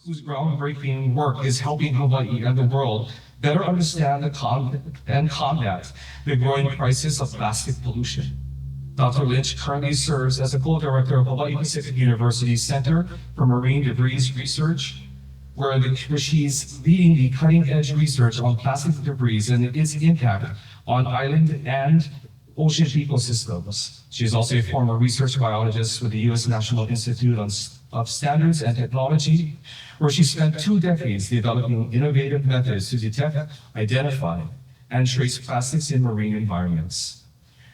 whose groundbreaking work is helping Hawaii and the world better understand and combat the growing crisis of plastic pollution. Dr. Lynch currently serves as a co-director of Hawaii Pacific University's Center for Marine Debris Research, where she's leading the cutting-edge research on plastic debris and its impact on island and ocean ecosystems. She is also a former research biologist with the U.S. National Institute of Standards and Technology, where she spent 2 decades developing innovative methods to detect, identify, and trace plastics in marine environments.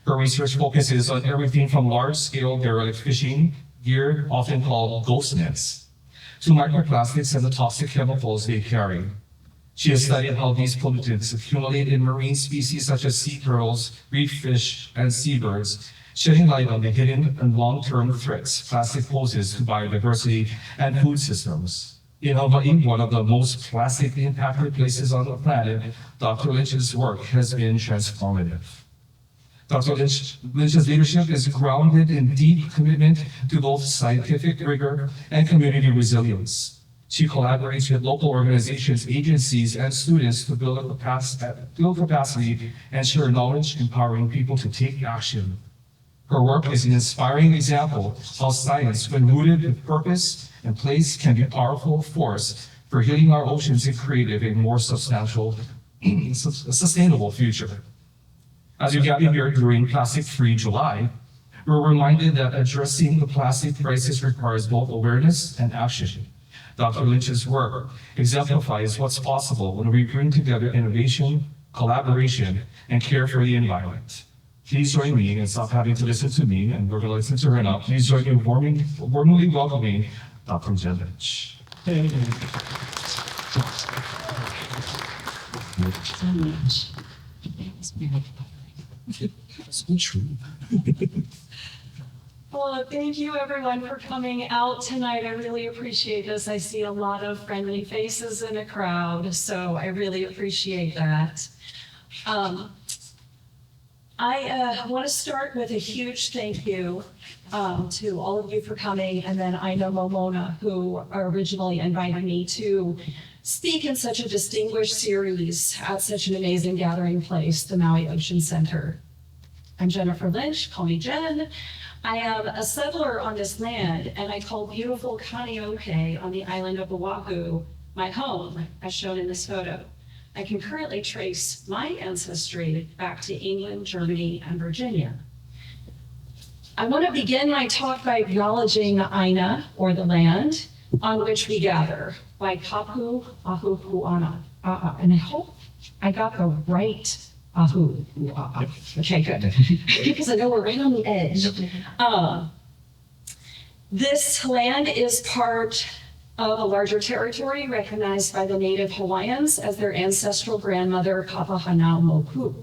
Her research focuses on everything from large-scale derelict fishing gear, often called ghost nets, to microplastics and the toxic chemicals they carry. She has studied how these pollutants accumulate in marine species such as sea turtles, reef fish, and seabirds, shedding light on the hidden and long-term threats plastic poses to biodiversity and food systems. In Hawaii, one of the most plastic-impacted places on the planet, Dr. Lynch's work has been transformative. Dr. Lynch's leadership is grounded in deep commitment to both scientific rigor and community resilience. She collaborates with local organizations, agencies, and students to build capacity and share knowledge, empowering people to take action. Her work is an inspiring example of how science, when rooted with purpose and place, can be a powerful force for healing our oceans and creating a more sustainable future. As you gather here during Plastic-Free July, we're reminded that addressing the plastic crisis requires both awareness and action. Dr. Lynch's work exemplifies what's possible when we bring together innovation, collaboration, and care for the environment. Please join me and stop having to listen to me, and we're going to listen to her now. Please join me in warmly welcoming Dr. Jenn Lynch. So much. So true. Well, thank you everyone for coming out tonight. I really appreciate this. I see a lot of friendly faces in the crowd, so I really appreciate that. I want to start with a huge thank you to all of you for coming, and then I know Momona, who originally invited me to speak in such a distinguished series at such an amazing gathering place, the Maui Ocean Center. I'm Jennifer Lynch, call me Jen. I am a settler on this land, and I call beautiful Kaneohe on the island of Oahu my home, as shown in this photo. I can currently trace my ancestry back to England, Germany, and Virginia. I want to begin my talk by acknowledging the Aina, or the land, on which we gather, Waikapu Ahu Puana. And I hope I got the right Ahu. Okay, good. Because I know we're right on the edge. This land is part of a larger territory recognized by the native Hawaiians as their ancestral grandmother, Papahanaumoku.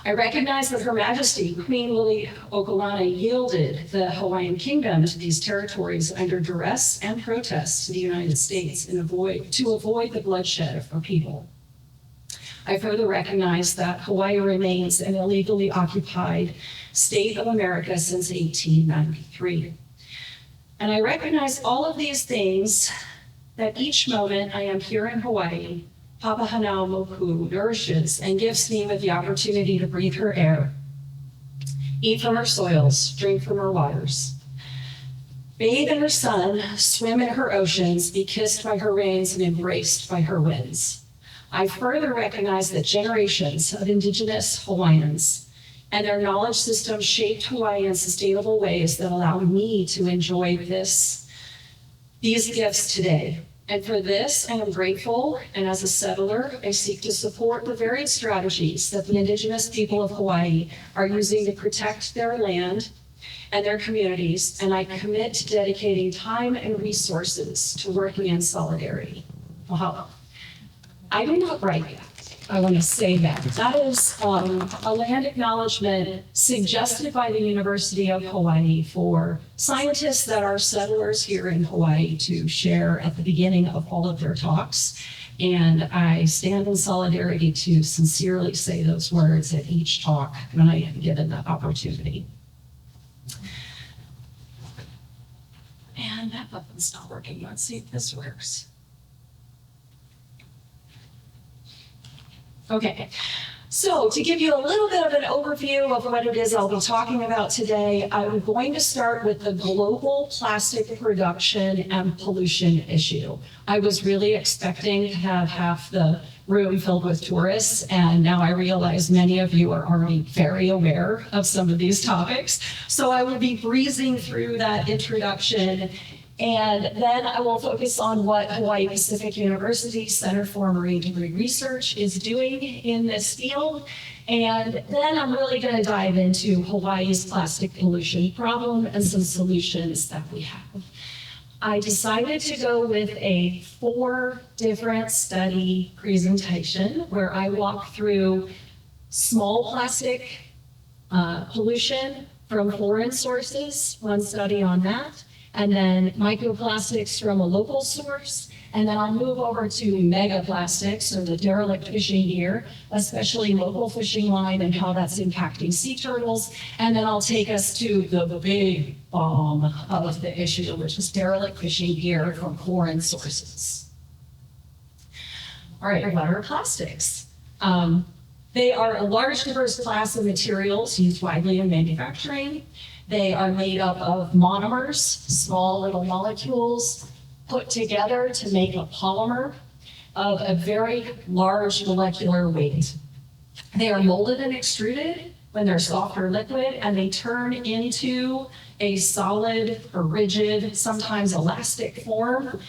I recognize that Her Majesty, Queen Liliuokalani, yielded the Hawaiian kingdom to these territories under duress and protest to the United States to avoid the bloodshed of her people. I further recognize that Hawaii remains an illegally occupied state of America since 1893. And I recognize all of these things, that each moment I am here in Hawaii, Papahanaumoku nourishes and gifts me with the opportunity to breathe her air, eat from her soils, drink from her waters, bathe in her sun, swim in her oceans, be kissed by her rains and embraced by her winds. I further recognize that generations of Indigenous Hawaiians and their knowledge systems shaped Hawaii in sustainable ways that allow me to enjoy these gifts today. And for this, I am grateful, and as a settler, I seek to support the various strategies that the Indigenous people of Hawaii are using to protect their land and their communities, and I commit to dedicating time and resources to working in solidarity. Mahalo. I do not write that. I want to say that. That is a land acknowledgement suggested by the University of Hawaii for scientists that are settlers here in Hawaii to share at the beginning of all of their talks. And I stand in solidarity to sincerely say those words at each talk when I am given that opportunity. And that button's not working. Let's see if this works. Okay, so to give you a little bit of an overview of what it is I'll be talking about today, I'm going to start with the global plastic production and pollution issue. I was really expecting to have half the room filled with tourists, and now I realize many of you are already very aware of some of these topics. So I will be breezing through that introduction, and then I will focus on what Hawaii Pacific University Center for Marine Debris Research is doing in this field. And then I'm really going to dive into Hawaii's plastic pollution problem and some solutions that we have. I decided to go with a 4 different study presentation where I walk through small plastic pollution from foreign sources, one study on that, and then microplastics from a local source, and then I'll move over to megaplastics, or the derelict fishing gear, especially local fishing line and how that's impacting sea turtles, and then I'll take us to the big bomb of the issue, which is derelict fishing gear from foreign sources. All right, what are plastics? They are a large, diverse class of materials used widely in manufacturing. They are made up of monomers, small little molecules, put together to make a polymer of a very large molecular weight. They are molded and extruded when they're soft or liquid, and they turn into a solid or rigid, sometimes elastic form.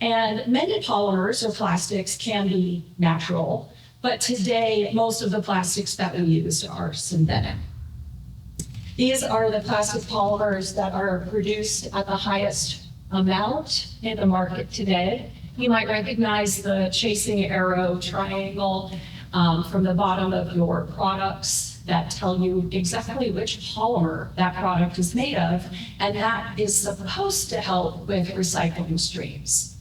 And many polymers or plastics can be natural, but today most of the plastics that we use are synthetic. These are the plastic polymers that are produced at the highest amount in the market today. You might recognize the chasing arrow triangle from the bottom of your products that tell you exactly which polymer that product is made of, and that is supposed to help with recycling streams.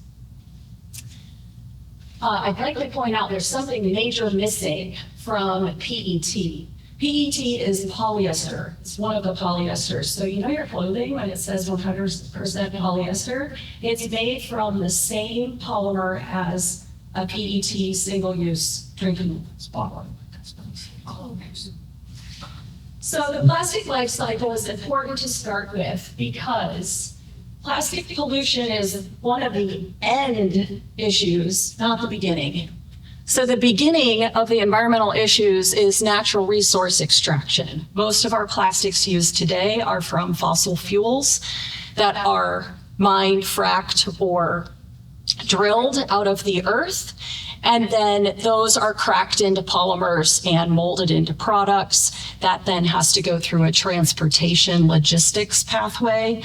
I'd like to point out there's something major missing from PET. PET is polyester. It's one of the polyesters. So you know your clothing when it says 100% polyester? It's made from the same polymer as a PET single-use drinking bottle. So the plastic life cycle is important to start with because plastic pollution is one of the end issues, not the beginning. So the beginning of the environmental issues is natural resource extraction. Most of our plastics used today are from fossil fuels that are mined, fracked, or drilled out of the earth. And then those are cracked into polymers and molded into products. That then has to go through a transportation logistics pathway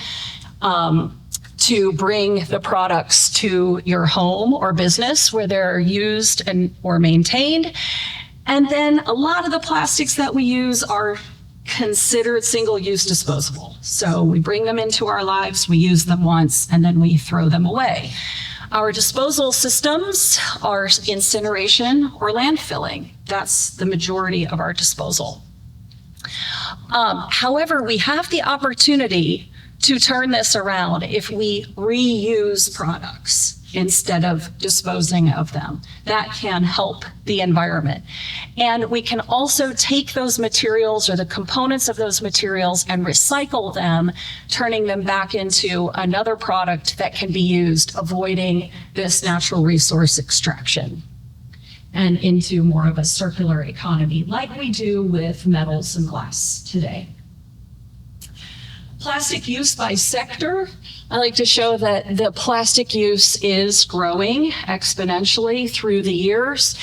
to bring the products to your home or business where they're used or maintained. And then a lot of the plastics that we use are considered single-use disposable. So we bring them into our lives, we use them once, and then we throw them away. Our disposal systems are incineration or landfilling. That's the majority of our disposal. However, we have the opportunity to turn this around if we reuse products instead of disposing of them. That can help the environment. And we can also take those materials or the components of those materials and recycle them, turning them back into another product that can be used, avoiding this natural resource extraction, and into more of a circular economy like we do with metals and glass today. Plastic use by sector. I like to show that the plastic use is growing exponentially through the years.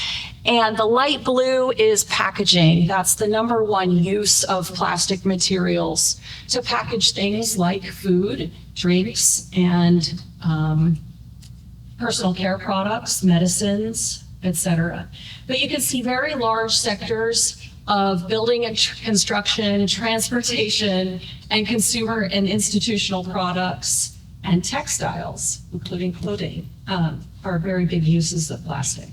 And the light blue is packaging. That's the #1 use of plastic materials to package things like food, drinks, and personal care products, medicines, etc. But you can see very large sectors of building and construction, transportation, and consumer and institutional products, and textiles, including clothing, are very big uses of plastic.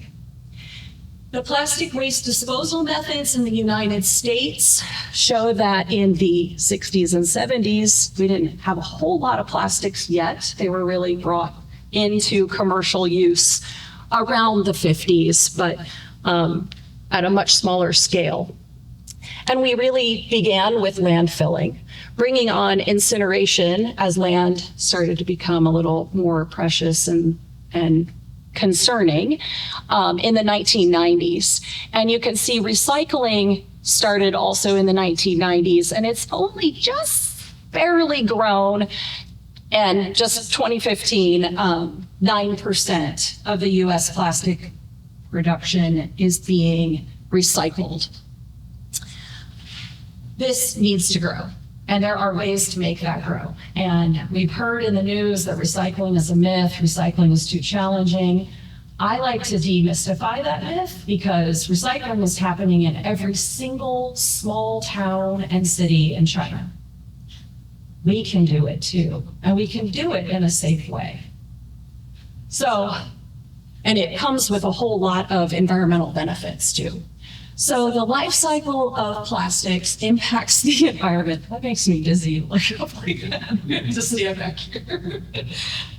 The plastic waste disposal methods in the United States show that in the 60s and 70s, we didn't have a whole lot of plastics yet. They were really brought into commercial use around the 50s, but at a much smaller scale. And we really began with landfilling, bringing on incineration as land started to become a little more precious and concerning in the 1990s. And you can see recycling started also in the 1990s, and it's only just barely grown. And just 2015, 9% of the US plastic production is being recycled. This needs to grow, and there are ways to make that grow. And we've heard in the news that recycling is a myth, recycling is too challenging. I like to demystify that myth because recycling is happening in every single small town and city in China. We can do it too, and we can do it in a safe way. So, and it comes with a whole lot of environmental benefits too. So the life cycle of plastics impacts the environment. That makes me dizzy, like up like that. Just stand back here.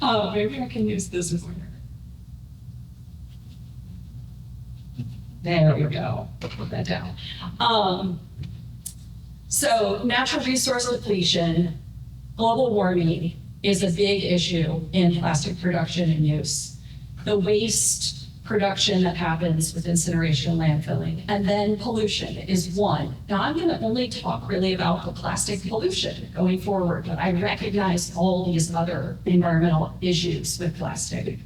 Maybe I can use this pointer. There we go. Put that down. So natural resource depletion, global warming is a big issue in plastic production and use. The waste production that happens with incineration and landfilling, and then pollution is one. Now I'm going to only talk really about the plastic pollution going forward, but I recognize all these other environmental issues with plastic.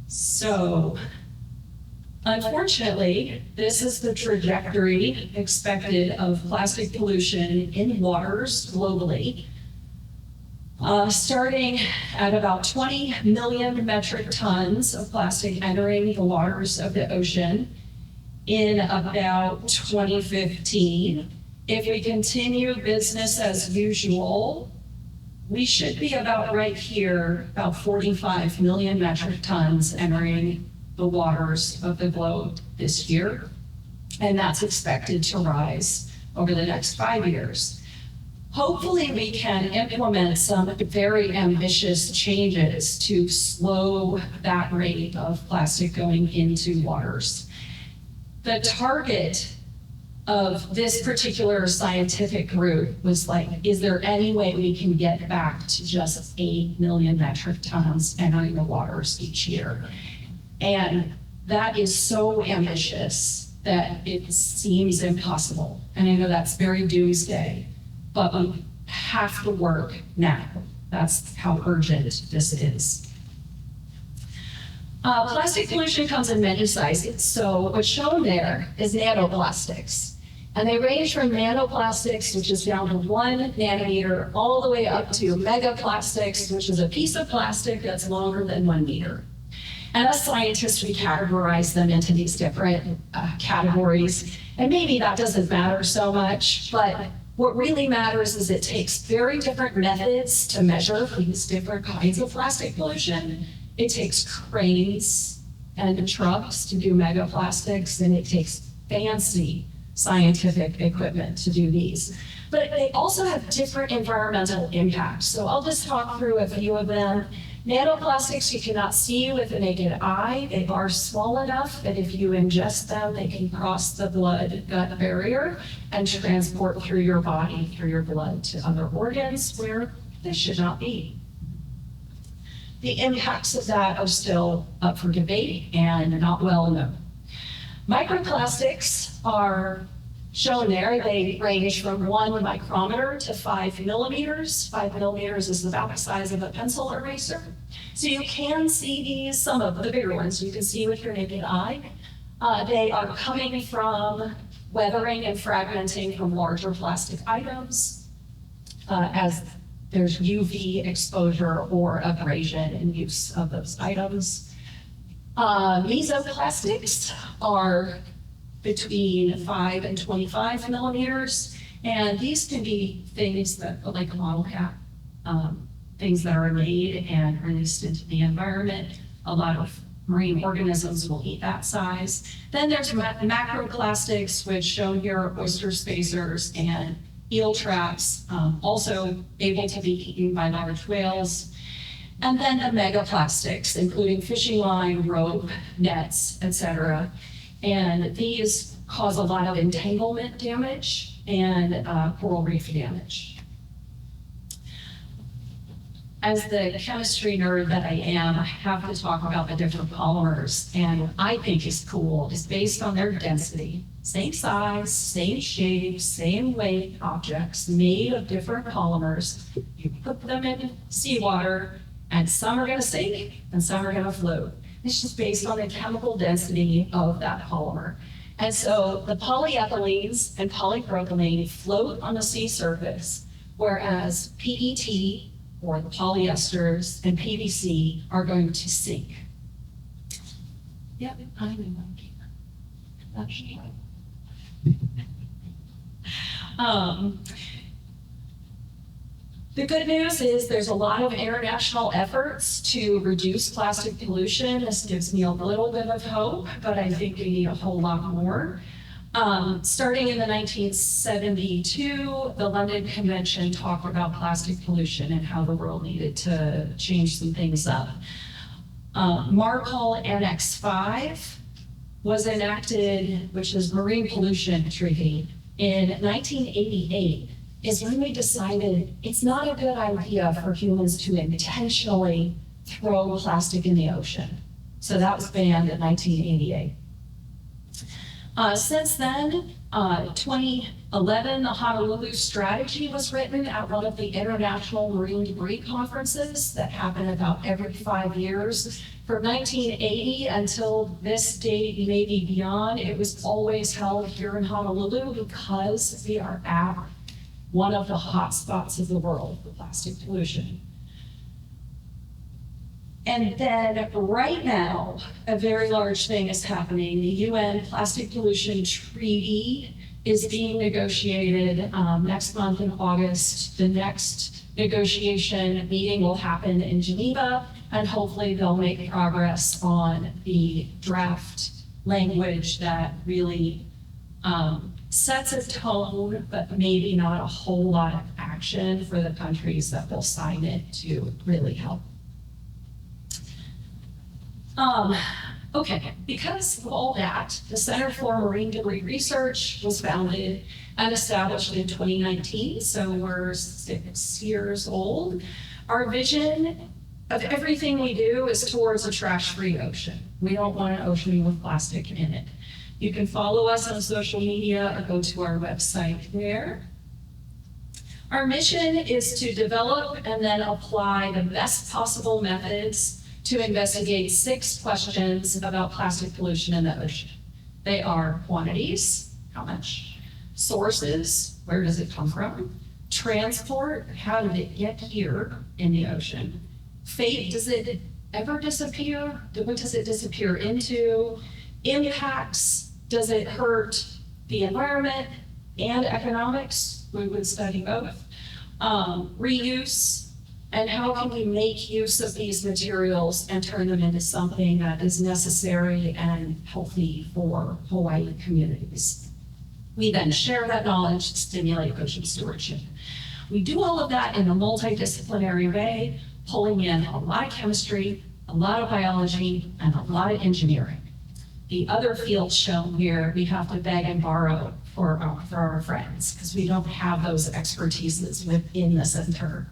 So, unfortunately, this is the trajectory expected of plastic pollution in waters globally. Starting at about 20 million metric tons of plastic entering the waters of the ocean in about 2015. If we continue business as usual, we should be about right here, about 45 million metric tons entering the waters of the globe this year. And that's expected to rise over the next 5 years. Hopefully we can implement some very ambitious changes to slow that rate of plastic going into waters. The target of this particular scientific group was like, is there any way we can get back to just 8 million metric tons entering the waters each year? And that is so ambitious that it seems impossible. And I know that's very doomsday, but we have to work now. That's how urgent this is. Plastic pollution comes in many sizes. So what's shown there is nanoplastics. And they range from nanoplastics, which is down to 1 nanometer, all the way up to megaplastics, which is a piece of plastic that's longer than 1 meter. And as scientists, we categorize them into these different categories. And maybe that doesn't matter so much, but what really matters is it takes very different methods to measure these different kinds of plastic pollution. It takes cranes and trucks to do megaplastics, and it takes fancy scientific equipment to do these. But they also have different environmental impacts. So I'll just talk through a few of them. Nanoplastics you cannot see with the naked eye. They are small enough that if you ingest them, they can cross the blood-gut barrier and transport through your body, through your blood to other organs where they should not be. The impacts of that are still up for debate and not well known. Microplastics are shown there. They range from 1 micrometer to 5 millimeters. 5 millimeters is about the size of a pencil eraser. So you can see these, some of the bigger ones you can see with your naked eye. They are coming from weathering and fragmenting from larger plastic items as there's UV exposure or abrasion in use of those items. Mesoplastics are between 5 and 25 millimeters. And these can be things that, like model cap, things that are made and released into the environment. A lot of marine organisms will eat that size. Then there's macroplastics, which shown here are oyster spacers and eel traps, also able to be eaten by large whales. And then the megaplastics, including fishing line, rope, nets, etc. And these cause a lot of entanglement damage and coral reef damage. As the chemistry nerd that I am, I have to talk about the different polymers. And what I think is cool is based on their density. Same size, same shape, same weight objects made of different polymers. You put them in seawater, and some are going to sink and some are going to float. It's just based on the chemical density of that polymer. And so the polyethylenes and polypropylene float on the sea surface, whereas PET, or the polyesters, and PVC are going to sink. Yep, I'm in my The good news is there's a lot of international efforts to reduce plastic pollution. This gives me a little bit of hope, but I think we need a whole lot more. Starting in the 1972, the London Convention talked about plastic pollution and how the world needed to change some things up. MARPOL Annex 5 was enacted, which is Marine Pollution Treaty, in 1988. Is when we decided it's not a good idea for humans to intentionally throw plastic in the ocean. So that was banned in 1988. Since then, 2011, the Honolulu Strategy was written at one of the international marine debris conferences that happen about every 5 years. From 1980 until this date, maybe beyond, it was always held here in Honolulu because we are at one of the hot spots of the world for plastic pollution. And then right now, a very large thing is happening. The UN Plastic Pollution Treaty is being negotiated next month in August. The next negotiation meeting will happen in Geneva, and hopefully they'll make progress on the draft language that really sets a tone, but maybe not a whole lot of action for the countries that will sign it to really help. Okay, because of all that, the Center for Marine Debris Research was founded and established in 2019, so we're 6 years old. Our vision of everything we do is towards a trash-free ocean. We don't want an ocean with plastic in it. You can follow us on social media or go to our website there. Our mission is to develop and then apply the best possible methods to investigate 6 questions about plastic pollution in the ocean. They are quantities, how much? Sources, where does it come from? Transport, how did it get here in the ocean? Fate, does it ever disappear? What does it disappear into? Impacts, does it hurt the environment and economics? We would study both. Reuse, and how can we make use of these materials and turn them into something that is necessary and healthy for Hawaii communities? We then share that knowledge to stimulate ocean stewardship. We do all of that in a multidisciplinary way, pulling in a lot of chemistry, a lot of biology, and a lot of engineering. The other fields shown here, we have to beg and borrow for our friends, because we don't have those expertises within the center.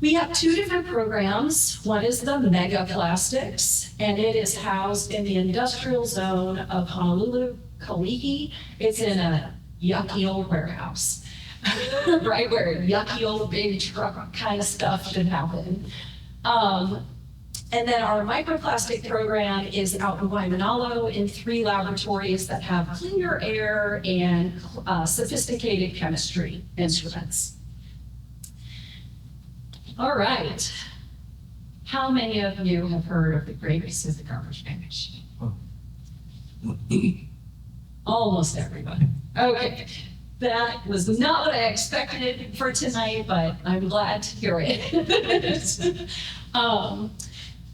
We have 2 different programs. One is the Mega Plastics, and it is housed in the industrial zone of Honolulu, Kaliki. It's in a yucky old warehouse, right where yucky old big truck kind of stuff should happen. And then our microplastic program is out in Waimanalo in 3 laboratories that have cleaner air and sophisticated chemistry instruments. All right. How many of you have heard of the Great Pacific Garbage Patch? Almost everybody. Okay. That was not what I expected for tonight, but I'm glad to hear it.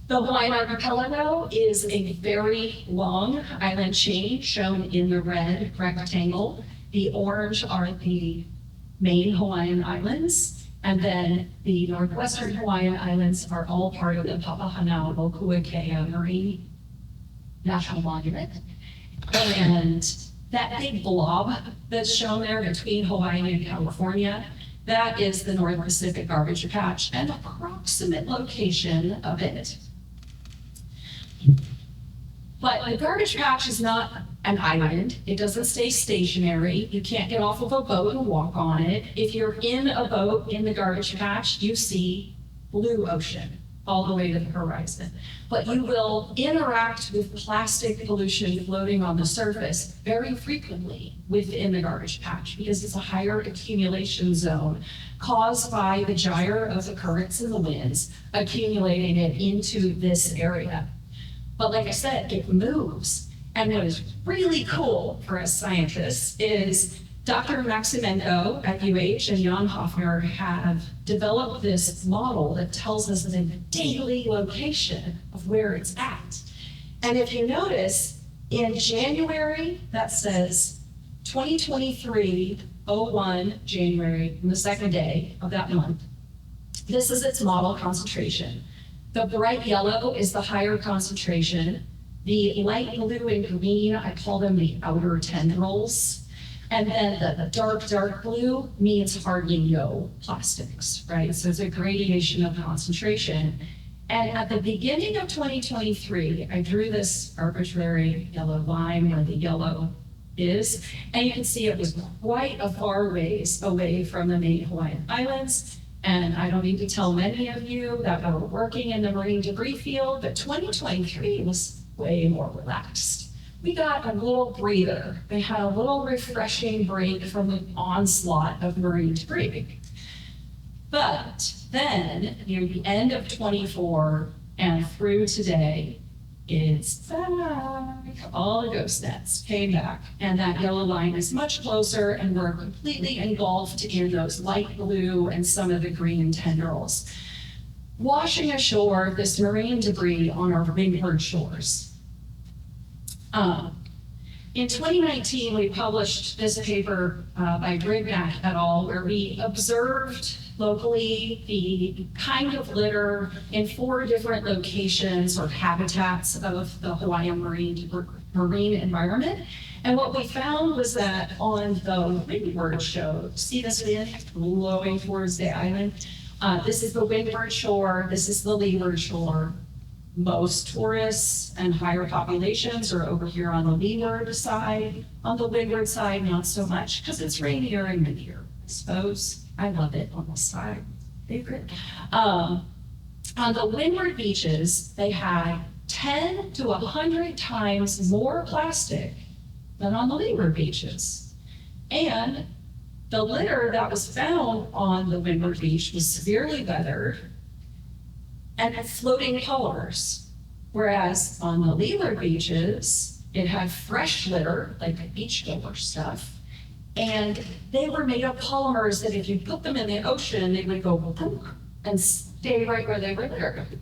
The Hawaiian Archipelago is a very long island chain shown in the red rectangle. The orange are the main Hawaiian islands. And then the northwestern Hawaiian Islands are all part of the Papahanaumokuakea Marine National Monument. And that big blob that's shown there between Hawaii and California, that is the North Pacific garbage patch and approximate location of it. But the garbage patch is not an island. It doesn't stay stationary. You can't get off of a boat and walk on it. If you're in a boat in the garbage patch, you see blue ocean all the way to the horizon. But you will interact with plastic pollution floating on the surface very frequently within the garbage patch because it's a higher accumulation zone caused by the gyre of the currents and the winds accumulating it into this area. But like I said, it moves. And what is really cool for us scientists is Dr. Maximenko at UH and Jan Hoffner have developed this model that tells us the daily location of where it's at. And if you notice, in January, that says 2023-01 January, on the second day of that month. This is its model concentration. The bright yellow is the higher concentration. The light blue and green, I call them the outer tendrils. And then the dark blue means hardly no plastics, right? So it's a gradation of concentration. And at the beginning of 2023, I drew this arbitrary yellow line where the yellow is, and you can see it was quite a far ways away from the main Hawaiian Islands. And I don't need to tell many of you that we're working in the marine debris field, but 2023 was way more relaxed. We got a little breather. They had a little refreshing break from the onslaught of marine debris. But then, near the end of 24 and through today, it's back. All the ghost nets came back, and that yellow line is much closer, and we're completely engulfed in those light blue and some of the green tendrils, washing ashore this marine debris on our windward shores. In 2019, we published this paper by Brignac et al., where we observed locally the kind of litter in 4 different locations or habitats of the Hawaiian marine environment. And what we found was that on the windward shore, see this wind blowing towards the island? This is the windward shore, this is the leeward shore. Most tourists and higher populations are over here on the leeward side. On the windward side, not so much, because it's rainier and windier, I suppose. I love it on this side, favorite. On the windward beaches, they had 10 to 100 times more plastic than on the leeward beaches. And the litter that was found on the windward beach was severely weathered and had floating polymers, whereas on the leeward beaches, it had fresh litter, like the beachgoer stuff, and they were made of polymers that if you put them in the ocean, they would go boom and stay right where they were littered.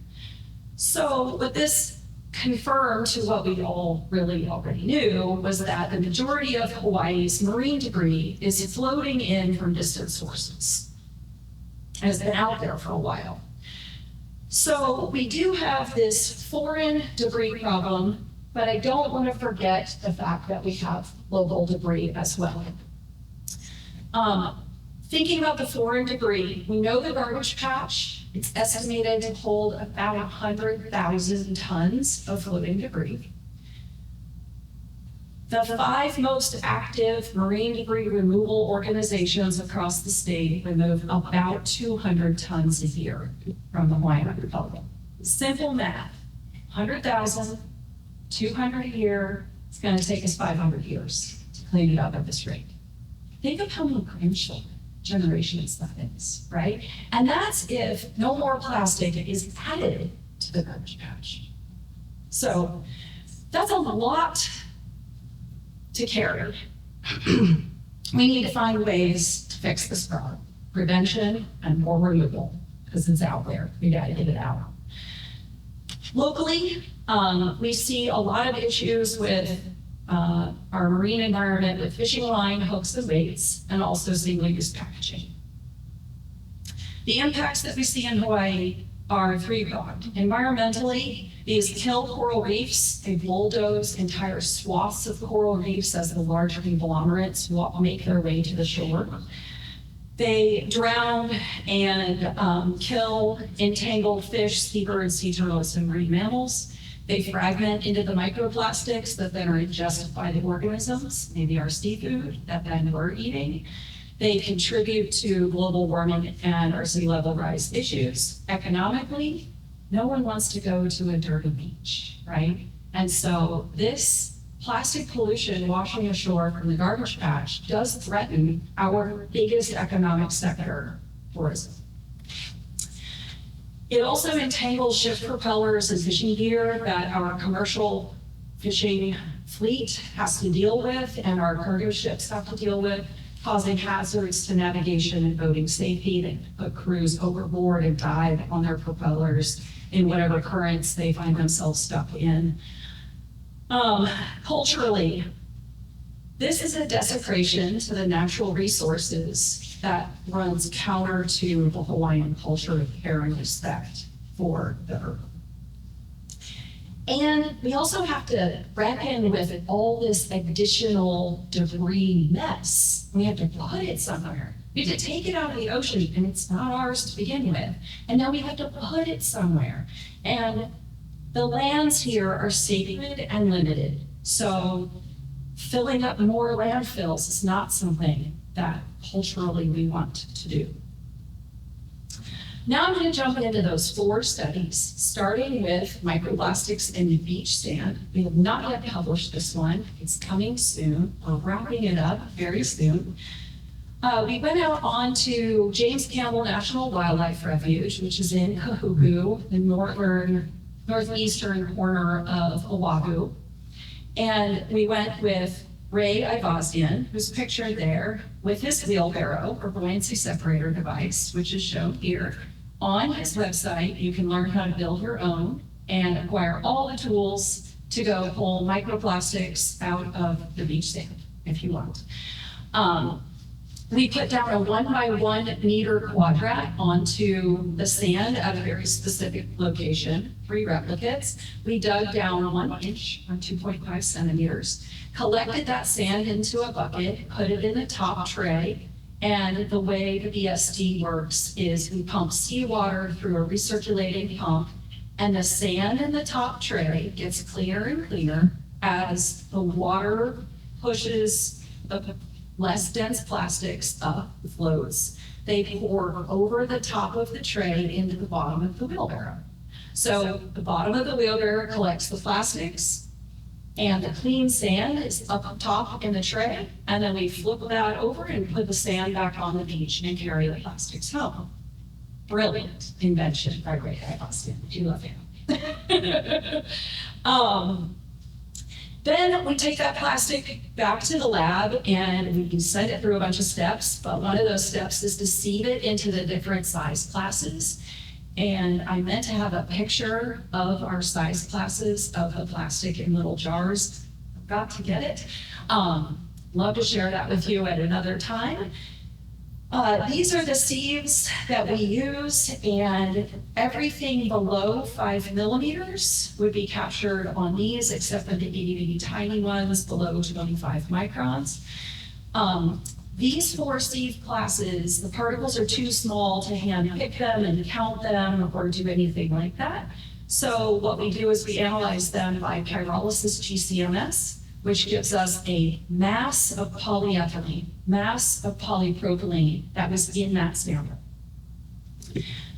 So what this confirmed to what we all really already knew was that the majority of Hawaii's marine debris is floating in from distant sources and has been out there for a while. So we do have this foreign debris problem, but I don't want to forget the fact that we have local debris as well. Thinking about the foreign debris, we know the garbage patch, it's estimated to hold about 100,000 tons of floating debris. The 5 most active marine debris removal organizations across the state remove about 200 tons a year from the Hawaiian archipelago. Simple math, 100,000, 200 a year, it's going to take us 500 years to clean it up at this rate. Think of how many grandchildren, generations that is, right? And that's if no more plastic is added to the garbage patch. So that's a lot to carry. We need to find ways to fix this problem. Prevention and more removal, because it's out there. We got to get it out. Locally, we see a lot of issues with our marine environment with fishing line, hooks, and baits, and also single-use packaging. The impacts that we see in Hawaii are threefold. Environmentally, these kill coral reefs. They bulldoze entire swaths of coral reefs as the large conglomerates make their way to the shore. They drown and kill entangled fish, seabirds, sea turtles, and marine mammals. They fragment into the microplastics that then are ingested by the organisms, maybe our seafood that then we're eating. They contribute to global warming and our sea level rise issues. Economically, no one wants to go to a dirty beach, right? And so this plastic pollution washing ashore from the garbage patch does threaten our biggest economic sector, tourism. It also entangles ship propellers and fishing gear that our commercial fishing fleet has to deal with and our cargo ships have to deal with, causing hazards to navigation and boating safety. They put crews overboard and dive on their propellers in whatever currents they find themselves stuck in. Culturally, this is a desecration to the natural resources that runs counter to the Hawaiian culture of care and respect for the earth. And we also have to reckon with all this additional debris mess. We have to put it somewhere. We have to take it out of the ocean, and it's not ours to begin with. And now we have to put it somewhere. And the lands here are sacred and limited. So filling up more landfills is not something that culturally we want to do. Now I'm going to jump into those 4 studies, starting with microplastics in the beach sand. We have not yet published this one. It's coming soon. We're wrapping it up very soon. We went out onto James Campbell National Wildlife Refuge, which is in Kahuku, the northeastern corner of Oahu. And we went with Ray Ivasian, who's pictured there, with his wheelbarrow or buoyancy separator device, which is shown here. On his website, you can learn how to build your own and acquire all the tools to go pull microplastics out of the beach sand, if you want. We put down a 1 by 1 meter quadrat onto the sand at a very specific location, 3 replicates. We dug down 1 inch or 2.5 centimeters, collected that sand into a bucket, put it in the top tray, and the way the BSD works is we pump seawater through a recirculating pump, and the sand in the top tray gets cleaner and cleaner as the water pushes the less dense plastics up the floats. They pour over the top of the tray into the bottom of the wheelbarrow. So the bottom of the wheelbarrow collects the plastics, and the clean sand is up top in the tray, and then we flip that over and put the sand back on the beach and carry the plastics home. Brilliant invention by Ray Ivasian. You love him. Then we take that plastic back to the lab and we can send it through a bunch of steps, but one of those steps is to sieve it into the different size classes. And I meant to have a picture of our size classes of the plastic in little jars. Forgot to get it. Love to share that with you at another time. These are the sieves that we use, and everything below 5 millimeters would be captured on these, except for the itty tiny ones below 25 microns. These 4 sieve classes, the particles are too small to hand pick them and count them or do anything like that. So what we do is we analyze them by pyrolysis GCMS, which gives us a mass of polyethylene, mass of polypropylene that was in that sample.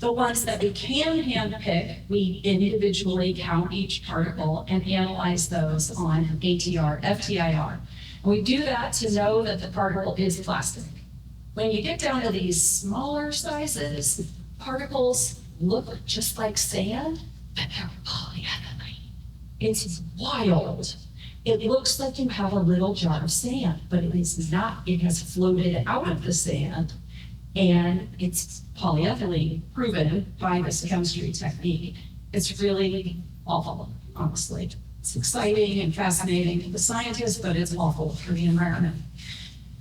The ones that we can hand pick, we individually count each particle and analyze those on ATR, FTIR. And we do that to know that the particle is plastic. When you get down to these smaller sizes, particles look just like sand, but they're polyethylene. It's wild. It looks like you have a little jar of sand, but it is not. It has floated out of the sand, and it's polyethylene, proven by this chemistry technique. It's really awful, honestly. It's exciting and fascinating to the scientists, but it's awful for the environment.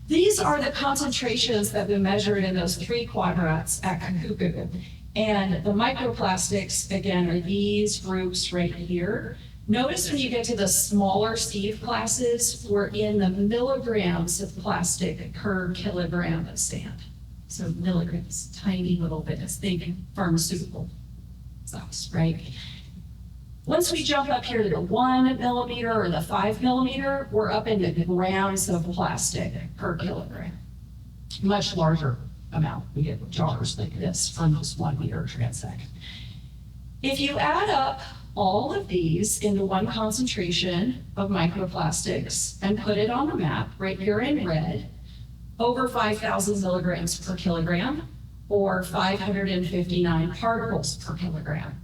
These are the concentrations that we measured in those 3 quadrats at Kahuku. And the microplastics, again, are these groups right here. Notice when you get to the smaller sieve classes, we're in the milligrams of plastic per kilogram of sand. So milligrams, tiny little bits, think pharmaceutical stuff, right? Once we jump up here to the 1 millimeter or the 5 millimeter, we're up into grams of plastic per kilogram. Much larger amount. We get jars like this from just 1 meter transect. If you add up all of these into one concentration of microplastics and put it on a map right here in red, over 5,000 milligrams per kilogram or 559 particles per kilogram.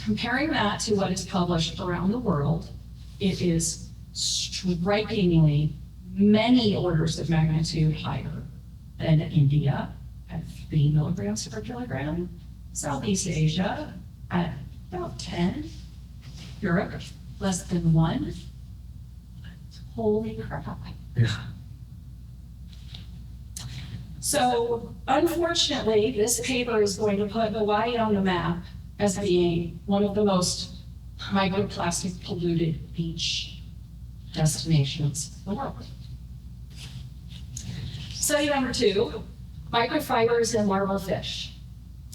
Comparing that to what is published around the world, it is strikingly many orders of magnitude higher than India at 3 milligrams per kilogram, Southeast Asia at about 10, Europe less than 1. Holy crap. Yeah. So unfortunately, this paper is going to put Hawaii on the map as being one of the most microplastic polluted beach destinations in the world. Study number 2, microfibers in larval fish.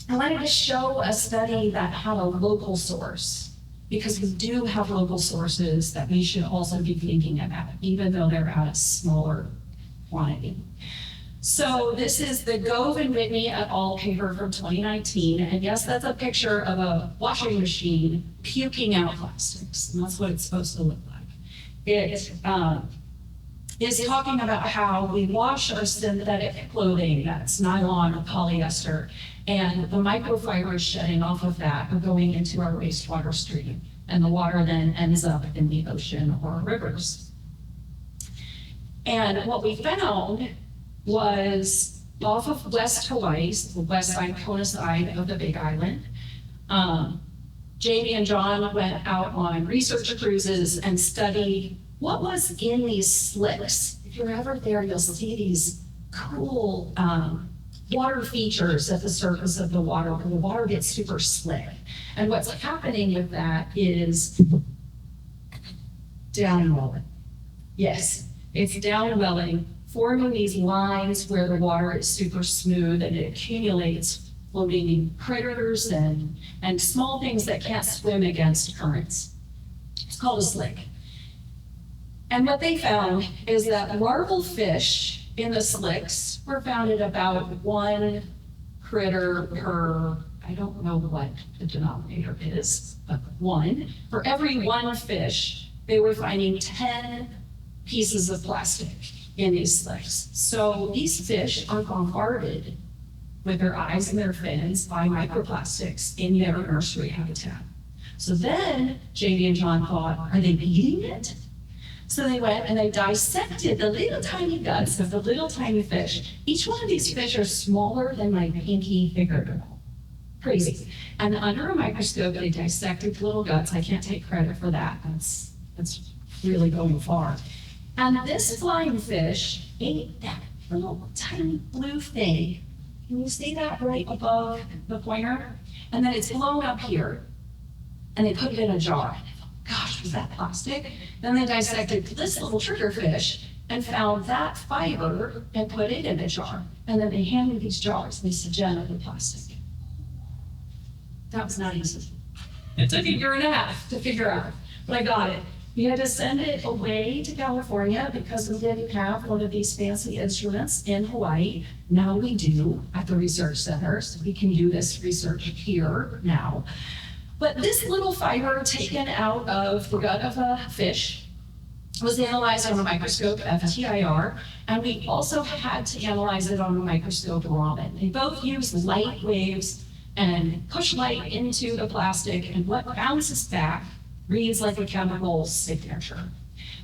I wanted to show a study that had a local source, because we do have local sources that we should also be thinking about, even though they're at a smaller quantity. So this is the Gove and Whitney et al. Paper from 2019, and yes, that's a picture of a washing machine puking out plastics, and that's what it's supposed to look like. It is talking about how we wash our synthetic clothing, that's nylon or polyester, and the microfibers shedding off of that are going into our wastewater stream, and the water then ends up in the ocean or rivers. And what we found was off of West Hawaii, the west side, Kona side of the Big Island. Jamie and John went out on research cruises and studied what was in these slicks. If you're ever there, you'll see these cool water features at the surface of the water, where the water gets super slick. And what's happening with that is downwelling. Yes, it's downwelling, forming these lines where the water is super smooth and it accumulates floating critters and small things that can't swim against currents. It's called a slick. And what they found is that larval fish in the slicks were found at about 1 critter per, I don't know what the denominator is, but 1. For every 1 fish, they were finding 10 pieces of plastic in these slicks. So these fish are bombarded with their eyes and their fins by microplastics in their nursery habitat. So then Jamie and John thought, are they eating it? So they went and they dissected the little tiny guts of the little tiny fish. Each one of these fish are smaller than my pinky fingernail. Crazy. And under a microscope, they dissected the little guts. I can't take credit for that. That's really going far. And this flying fish ate that little tiny blue thing. Can you see that right above the pointer? And then it's blown up here. And they put it in a jar. Gosh, was that plastic? Then they dissected this little triggerfish and found that fiber and put it in a jar. And then they handed these jars. They said, Jenn, the plastic. That was not easy. It took a year and a half to figure out, but I got it. We had to send it away to California because we didn't have one of these fancy instruments in Hawaii. Now we do at the research center, so we can do this research here now. But this little fiber taken out of the gut of a fish was analyzed on a microscope, FTIR, and we also had to analyze it on a microscope, Raman. They both use light waves and push light into the plastic, and what bounces back reads like a chemical signature.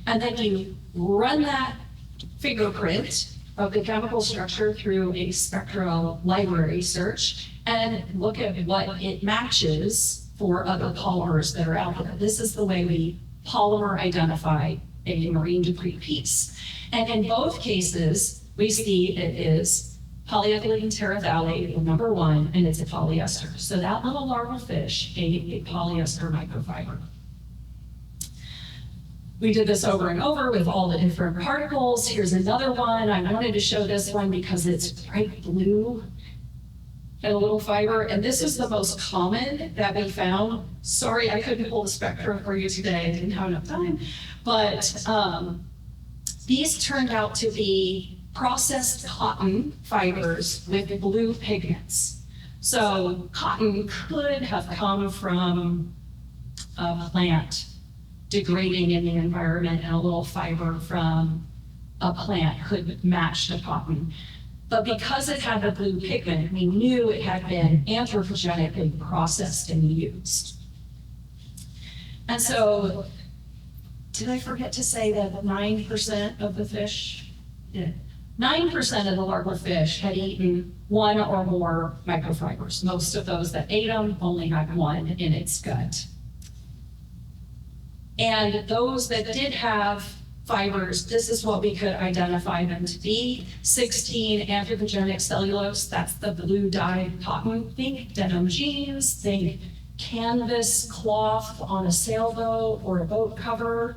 And then you run that fingerprint of the chemical structure through a spectral library search and look at what it matches for other polymers that are out there. This is the way we polymer identify a marine debris piece. And in both cases, we see it is polyethylene terephthalate, number one, and it's a polyester. So that little larval fish ate a polyester microfiber. We did this over and over with all the different particles. Here's another one. I wanted to show this one because it's bright blue and a little fiber. And this is the most common that we found. Sorry, I couldn't pull the spectrum for you today. I didn't have enough time. But these turned out to be processed cotton fibers with blue pigments. So cotton could have come from a plant degrading in the environment, and a little fiber from a plant could match the cotton. But because it had the blue pigment, we knew it had been anthropogenically processed and used. And so, did I forget to say that 9% of the fish, 9% of the larval fish had eaten one or more microfibers. Most of those that ate them only had one in its gut. And those that did have fibers, this is what we could identify them to be. 16 anthropogenic cellulose, that's the blue dyed cotton. Think denim jeans, think canvas cloth on a sailboat or a boat cover,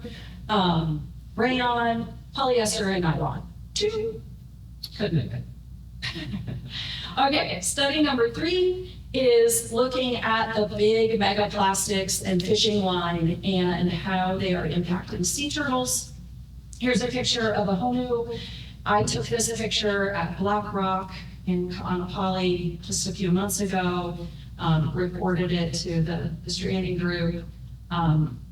rayon, polyester, and nylon. Two, couldn't have been. Okay, study number 3 is looking at the big megaplastics and fishing line and how they are impacting sea turtles. Here's a picture of a honu. I took this picture at Black Rock in Kaanapali just a few months ago, reported it to the stranding group.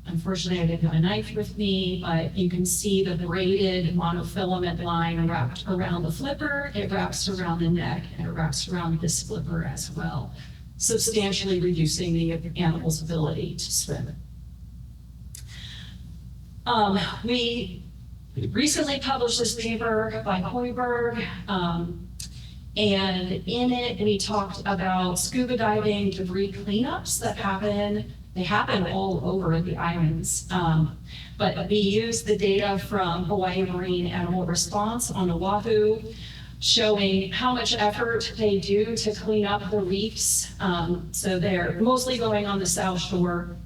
Unfortunately, I didn't have a knife with me, but you can see the braided monofilament line wrapped around the flipper. It wraps around the neck, and it wraps around this flipper as well, substantially reducing the animal's ability to swim. We recently published this paper by Hoiberg, and in it we talked about scuba diving debris cleanups that happen. They happen all over the islands, but we use the data from Hawaii Marine Animal Response on Oahu, showing how much effort they do to clean up the reefs. So they're mostly going on the South Shore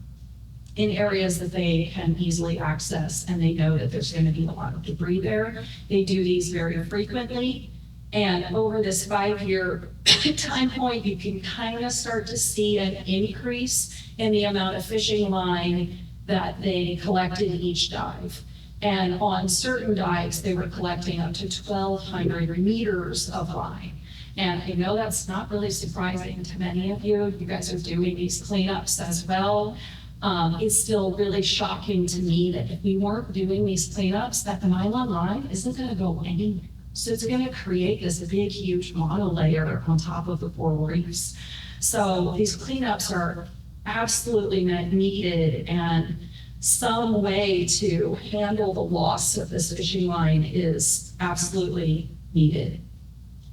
in areas that they can easily access, and they know that there's going to be a lot of debris there. They do these very frequently. And over this 5-year time point, you can kind of start to see an increase in the amount of fishing line that they collected each dive. And on certain dives, they were collecting up to 1,200 meters of line. And I know that's not really surprising to many of you. You guys are doing these cleanups as well. It's still really shocking to me that if we weren't doing these cleanups, that the nylon line isn't going to go anywhere. So it's going to create this big, huge monolayer on top of the coral reefs. So these cleanups are absolutely needed, and some way to handle the loss of this fishing line is absolutely needed,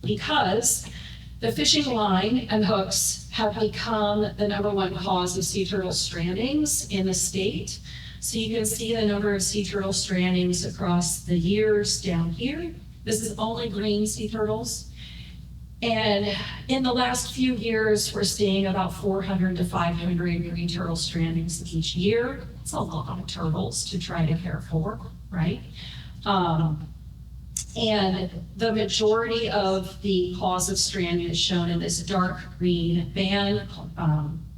because the fishing line and hooks have become the #1 cause of sea turtle strandings in the state. So you can see the number of sea turtle strandings across the years down here. This is only green sea turtles. And in the last few years, we're seeing about 400 to 500 green turtle strandings each year. It's a lot of turtles to try to care for, right? And the majority of the cause of stranding is shown in this dark green band,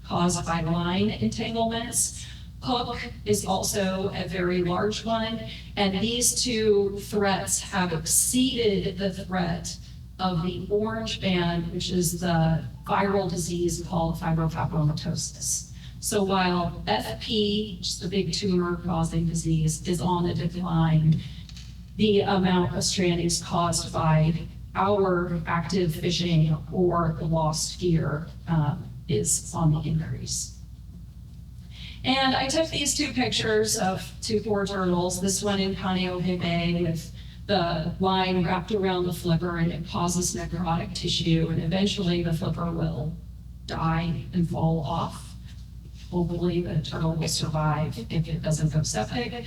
caused by line entanglements. Hook is also a very large one, and these two threats have exceeded the threat of the orange band, which is the viral disease called fibrofabromatosis. So while FP, which is the big tumor causing disease, is on the decline, the amount of strandings caused by our active fishing or the lost gear is on the increase. And I took these 2 pictures of 2 poor turtles, this one in Kaneohe Bay with the line wrapped around the flipper, and it causes necrotic tissue, and eventually the flipper will die and fall off. Hopefully the turtle will survive if it doesn't go septic.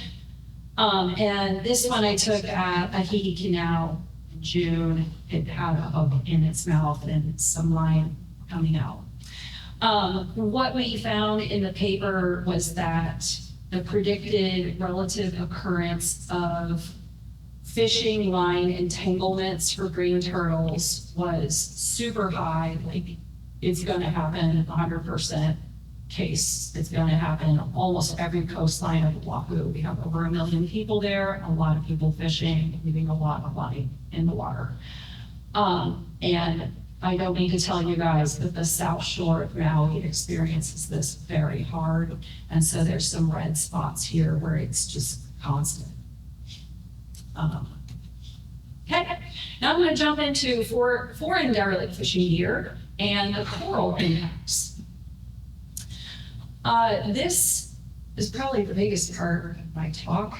And this one I took at Ahiki Canal June, it had a hook in its mouth and some line coming out. What we found in the paper was that the predicted relative occurrence of fishing line entanglements for green turtles was super high. Like, it's going to happen 100% case. It's going to happen almost every coastline of Oahu. We have over 1 million people there, a lot of people fishing, leaving a lot of money in the water. And I don't need to tell you guys that the South Shore of Maui experiences this very hard. And so there's some red spots here where it's just constant. Okay, now I'm going to jump into foreign derelict fishing gear and the coral index. This is probably the biggest part of my talk.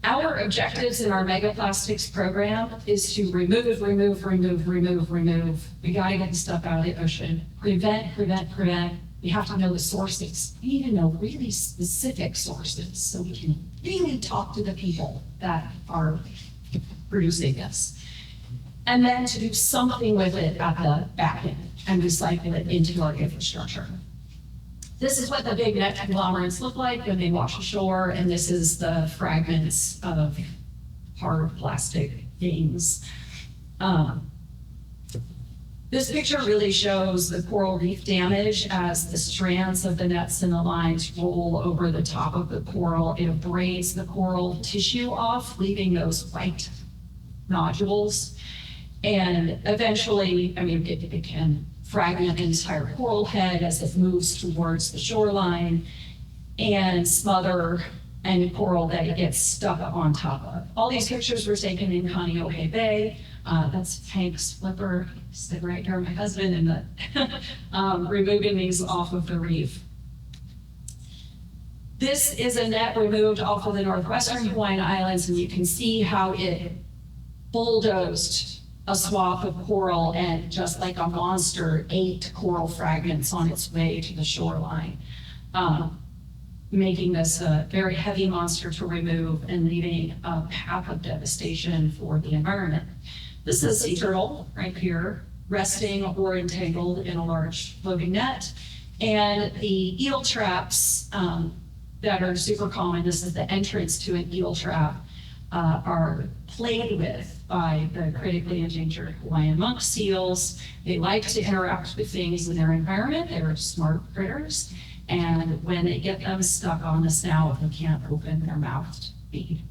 Our objectives in our megaplastics program is to remove. We gotta get the stuff out of the ocean. Prevent. We have to know the sources. We need to know really specific sources so we can really talk to the people that are producing this. And then to do something with it at the back end and recycle it into our infrastructure. This is what the big net conglomerates look like when they wash ashore, and this is the fragments of hard plastic things. This picture really shows the coral reef damage as the strands of the nets and the lines roll over the top of the coral. It abrades the coral tissue off, leaving those white nodules. And eventually, I mean, it can fragment an entire coral head as it moves towards the shoreline and smother any coral that it gets stuck on top of. All these pictures were taken in Kaneohe Bay. That's Hank's flipper, sit right here, my husband, and the removing these off of the reef. This is a net removed off of the northwestern Hawaiian Islands, and you can see how it bulldozed a swath of coral and just like a monster ate coral fragments on its way to the shoreline, making this a very heavy monster to remove and leaving a path of devastation for the environment. This is a sea turtle right here, resting or entangled in a large floating net. And the eel traps that are super common, this is the entrance to an eel trap, are played with by the critically endangered Hawaiian monk seals. They like to interact with things in their environment. They're smart critters. And when they get them stuck on the snout, they can't open their mouth to feed.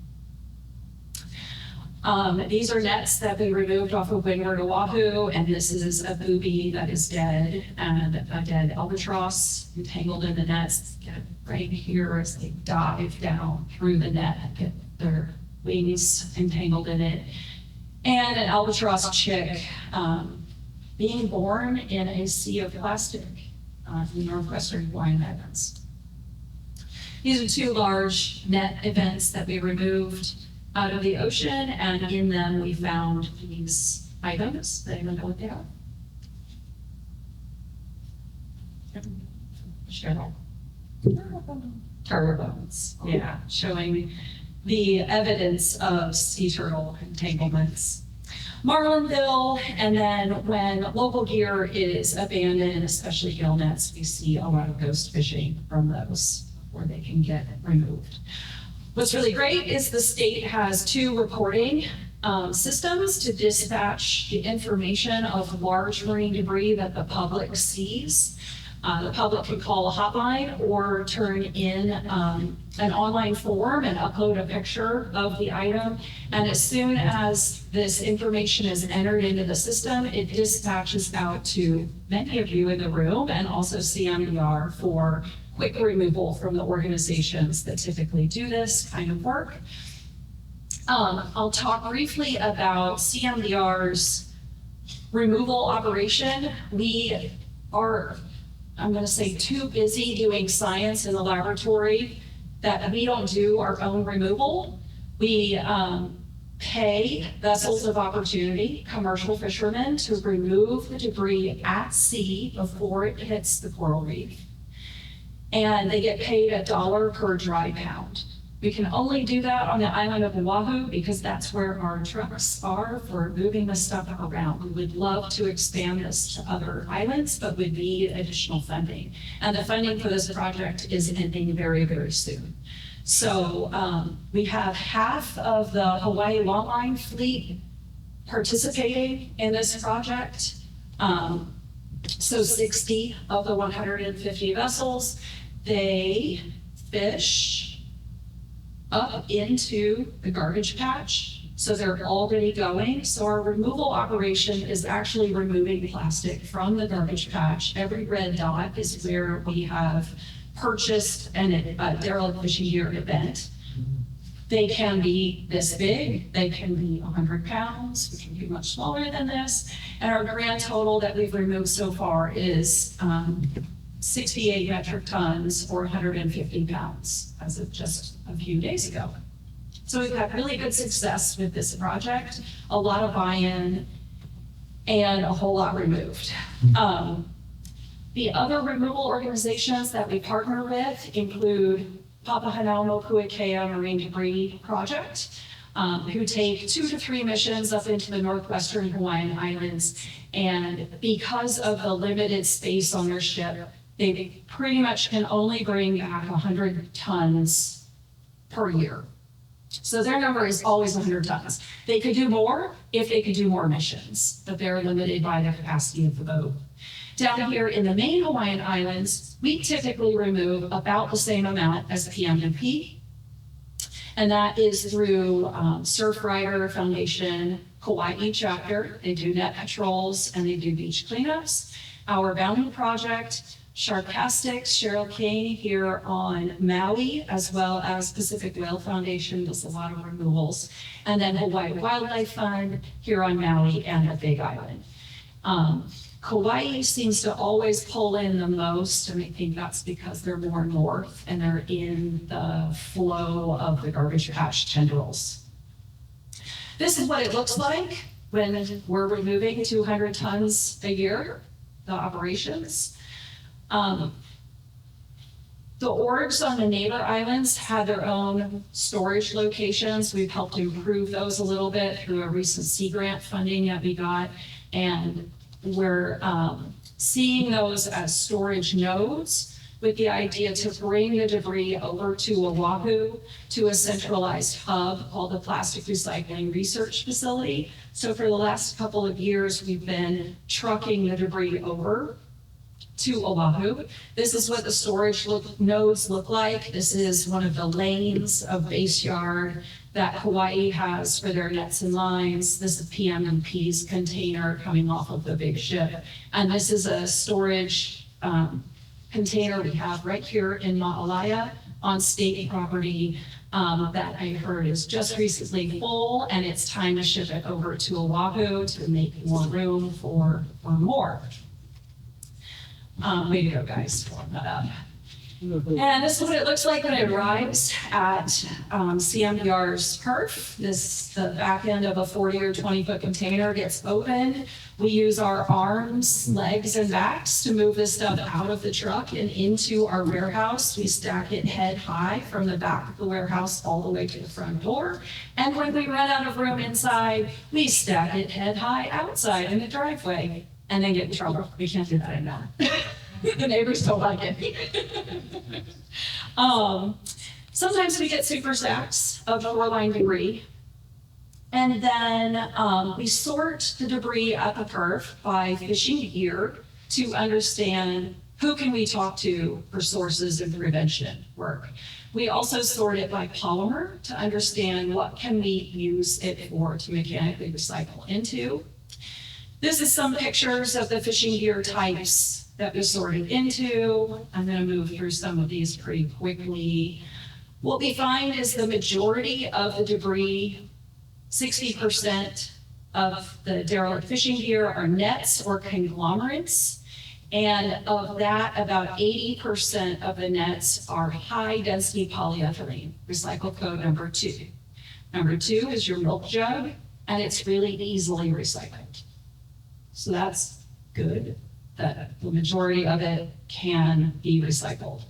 These are nets that we removed off of Windward Oahu, and this is a booby that is dead, and a dead albatross entangled in the nets. Get right here as they dive down through the net and get their wings entangled in it. And an albatross chick being born in a sea of plastic in the northwestern Hawaiian Islands. These are two large net events that we removed out of the ocean, and in them we found these items. Does anyone know what they are? Turtle bones, yeah, showing the evidence of sea turtle entanglements. Marlinville, and then when local gear is abandoned, especially gill nets, we see a lot of ghost fishing from those before they can get removed. What's really great is the state has 2 reporting systems to dispatch the information of large marine debris that the public sees. The public can call a hotline or turn in an online form and upload a picture of the item. And as soon as this information is entered into the system, it dispatches out to many of you in the room and also CMDR for quick removal from the organizations that typically do this kind of work. I'll talk briefly about CMDR's removal operation. We are, I'm going to say, too busy doing science in the laboratory that we don't do our own removal. We pay vessels of opportunity, commercial fishermen, to remove the debris at sea before it hits the coral reef. And they get paid $1 per dry pound. We can only do that on the island of Oahu because that's where our trucks are for moving the stuff around. We would love to expand this to other islands, but we need additional funding. And the funding for this project is ending very, very soon. So we have half of the Hawaii longline fleet participating in this project. So 60 of the 150 vessels, they fish up into the garbage patch. So they're already going. So our removal operation is actually removing plastic from the garbage patch. Every red dot is where we have purchased a derelict fishing gear event. They can be this big, they can be 100 pounds, which can be much smaller than this. And our grand total that we've removed so far is 68 metric tons or 150 pounds as of just a few days ago. So we've had really good success with this project, a lot of buy-in, and a whole lot removed. The other removal organizations that we partner with include Papahanaumokuakea Marine Debris Project, who take 2 to 3 missions up into the northwestern Hawaiian Islands. And because of the limited space on their ship, they pretty much can only bring back 100 tons per year. So their number is always 100 tons. They could do more if they could do more missions, but they're limited by the capacity of the boat. Down here in the main Hawaiian Islands, we typically remove about the same amount as PMMP, and that is through Surfrider Foundation Kauai chapter. They do net patrols and they do beach cleanups. Our Bounty Project, Sharkastics, Cheryl King here on Maui, as well as Pacific Whale Foundation does a lot of removals. And then Hawaii Wildlife Fund here on Maui and the Big Island. Kauai seems to always pull in the most, and I think that's because they're more north and they're in the flow of the garbage patch tendrils. This is what it looks like when we're removing 200 tons a year, the operations. The orgs on the neighbor islands had their own storage locations. We've helped improve those a little bit through a recent Sea Grant funding that we got. And we're seeing those as storage nodes with the idea to bring the debris over to Oahu to a centralized hub called the Plastic Recycling Research Facility. So for the last couple of years, we've been trucking the debris over to Oahu. This is what the storage nodes look like. This is one of the lanes of base yard that Hawaii has for their nets and lines. This is PMMP's container coming off of the big ship. And this is a storage container we have right here in Ma'alaya on state property that I heard is just recently full, and it's time to ship it over to Oahu to make more room for more. Way to go, guys, pulling that up. And this is what it looks like when it arrives at CMBR's perf. The back end of a 40 or 20-foot container gets opened. We use our arms, legs, and backs to move this stuff out of the truck and into our warehouse. We stack it head high from the back of the warehouse all the way to the front door. And when we run out of room inside, we stack it head high outside in the driveway. And then get in trouble. We can't do that anymore. The neighbors don't like it. Sometimes we get super stacks of shoreline debris. And then we sort the debris at the perf by fishing gear to understand who can we talk to for sources of prevention work. We also sort it by polymer to understand what can we use it for to mechanically recycle into. This is some pictures of the fishing gear types that we sorted into. I'm going to move through some of these pretty quickly. What we find is the majority of the debris, 60% of the derelict fishing gear are nets or conglomerates. And of that, about 80% of the nets are high density polyethylene, recycle code number 2. Number 2 is your milk jug, and it's really easily recycled. So that's good, that the majority of it can be recycled.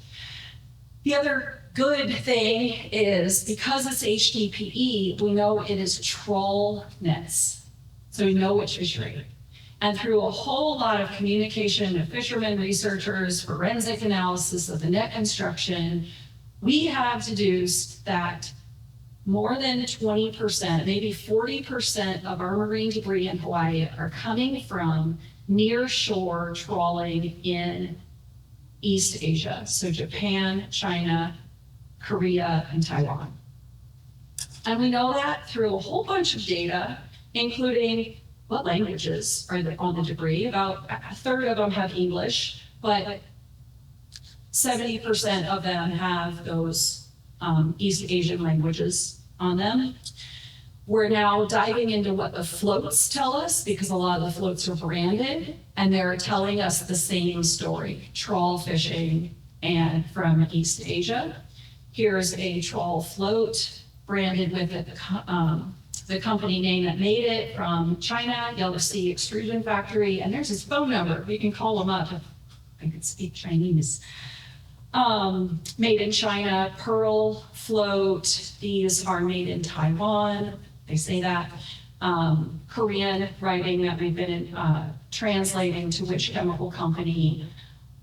The other good thing is because it's HDPE, we know it is trawl nets. So we know which fishery. And through a whole lot of communication with fishermen, researchers, forensic analysis of the net construction, we have deduced that more than 20%, maybe 40% of our marine debris in Hawaii are coming from near shore trawling in East Asia. So Japan, China, Korea, and Taiwan. And we know that through a whole bunch of data, including what languages are on the debris. About a third of them have English, but 70% of them have those East Asian languages on them. We're now diving into what the floats tell us, because a lot of the floats are branded, and they're telling us the same story, trawl fishing and from East Asia. Here's a trawl float branded with the company name that made it from China, Yellow Sea Extrusion Factory, and there's his phone number. You can call him up if I could speak Chinese. Made in China, pearl float. These are made in Taiwan. They say that. Korean writing that we've been translating to which chemical company.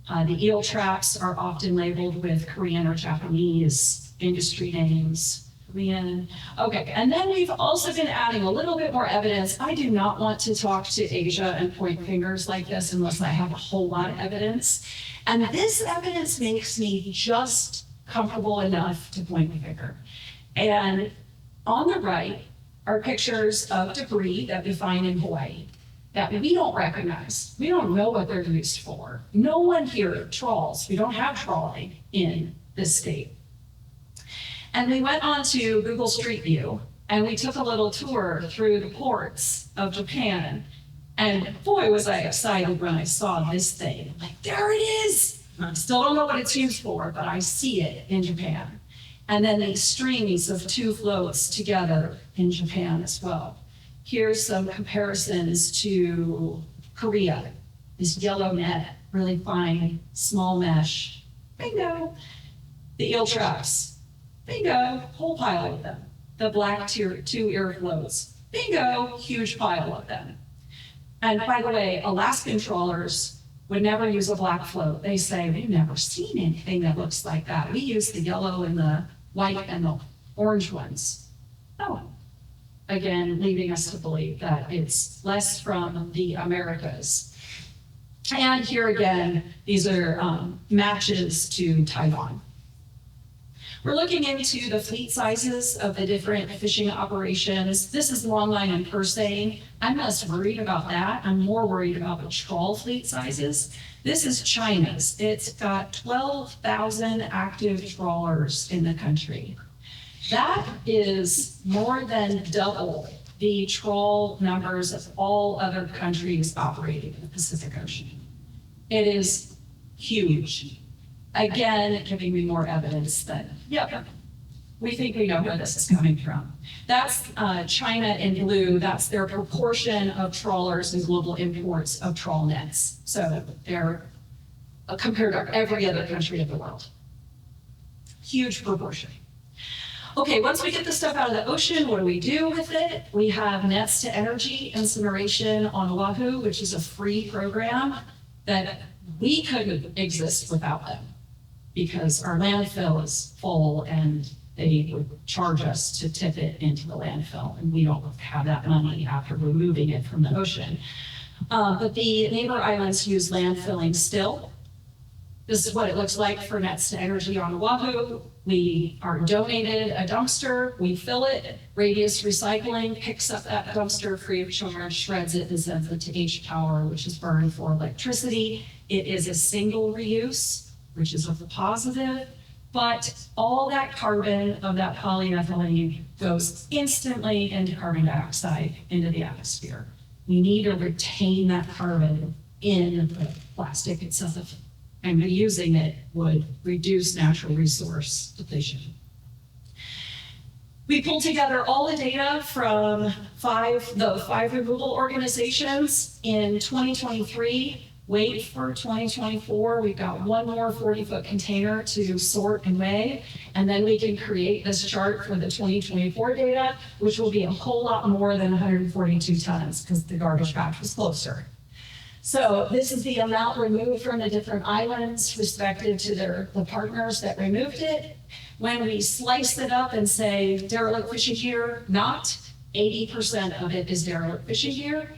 The eel traps are often labeled with Korean or Japanese industry names. Korean. Okay, and then we've also been adding a little bit more evidence. I do not want to talk to Asia and point fingers like this unless I have a whole lot of evidence. And this evidence makes me just comfortable enough to point a finger. And on the right are pictures of debris that we find in Hawaii that we don't recognize. We don't know what they're used for. No one here trawls. We don't have trawling in this state. And we went on to Google Street View and we took a little tour through the ports of Japan. And boy, was I excited when I saw this thing. I'm like, there it is. I still don't know what it's used for, but I see it in Japan. And then these strings of two floats together in Japan as well. Here's some comparisons to Korea. This yellow net, really fine, small mesh. Bingo. The eel traps. Bingo, whole pile of them. The black two-ear floats. Bingo, huge pile of them. And by the way, Alaskan trawlers would never use a black float. They say, we've never seen anything that looks like that. We use the yellow and the white and the orange ones. Oh, again, leading us to believe that it's less from the Americas. And here again, these are matches to Taiwan. We're looking into the fleet sizes of the different fishing operations. This is longline and purse seine. I'm less worried about that. I'm more worried about the trawl fleet sizes. This is China's. It's got 12,000 active trawlers in the country. That is more than double the trawl numbers of all other countries operating in the Pacific Ocean. It is huge. Again, giving me more evidence that, yep, we think we know where this is coming from. That's China in blue. That's their proportion of trawlers and global imports of trawl nets. So they're compared to every other country of the world. Huge proportion. Okay, once we get this stuff out of the ocean, what do we do with it? We have nets to energy incineration on Oahu, which is a free program that we couldn't exist without them, because our landfill is full and they would charge us to tip it into the landfill, and we don't have that money after removing it from the ocean. But the neighbor islands use landfilling still. This is what it looks like for nets to energy on Oahu. We are donated a dumpster, we fill it, Radius Recycling picks up that dumpster free of charge, shreds it, and sends it to H-Power, which is burned for electricity. It is a single reuse, which is a positive, but all that carbon of that polyethylene goes instantly into carbon dioxide into the atmosphere. We need to retain that carbon in the plastic itself, and reusing it would reduce natural resource depletion. We pulled together all the data from the five removal organizations. In 2023, wait for 2024. We've got one more 40-foot container to sort and weigh, and then we can create this chart for the 2024 data, which will be a whole lot more than 142 tons because the garbage patch was closer. So this is the amount removed from the different islands respective to the partners that removed it. When we slice it up and say derelict fishing gear, not 80% of it is derelict fishing gear,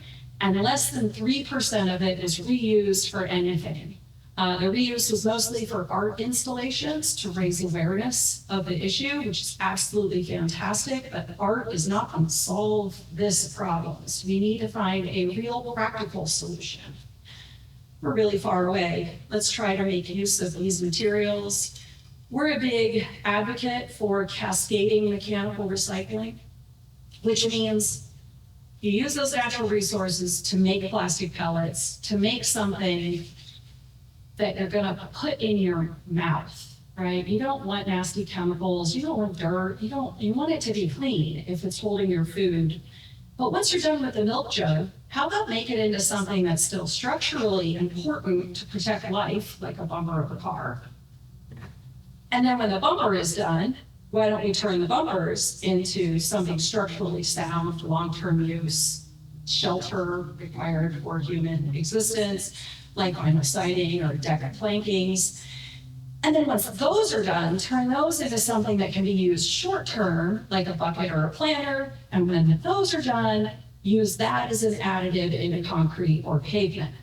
and less than 3% of it is reused for anything. The reuse was mostly for art installations to raise awareness of the issue, which is absolutely fantastic, but art is not going to solve this problem. So we need to find a real practical solution. We're really far away. Let's try to make use of these materials. We're a big advocate for cascading mechanical recycling, which means you use those natural resources to make plastic pellets, to make something that you're gonna put in your mouth, right? You don't want nasty chemicals, you don't want dirt, you want it to be clean if it's holding your food. But once you're done with the milk jug, how about make it into something that's still structurally important to protect life, like a bumper of a car? And then when the bumper is done, why don't we turn the bumpers into something structurally sound, long-term use, shelter required for human existence, like vinyl siding or deck plankings. And then once those are done, turn those into something that can be used short-term, like a bucket or a planter. And when those are done, use that as an additive into concrete or pavement.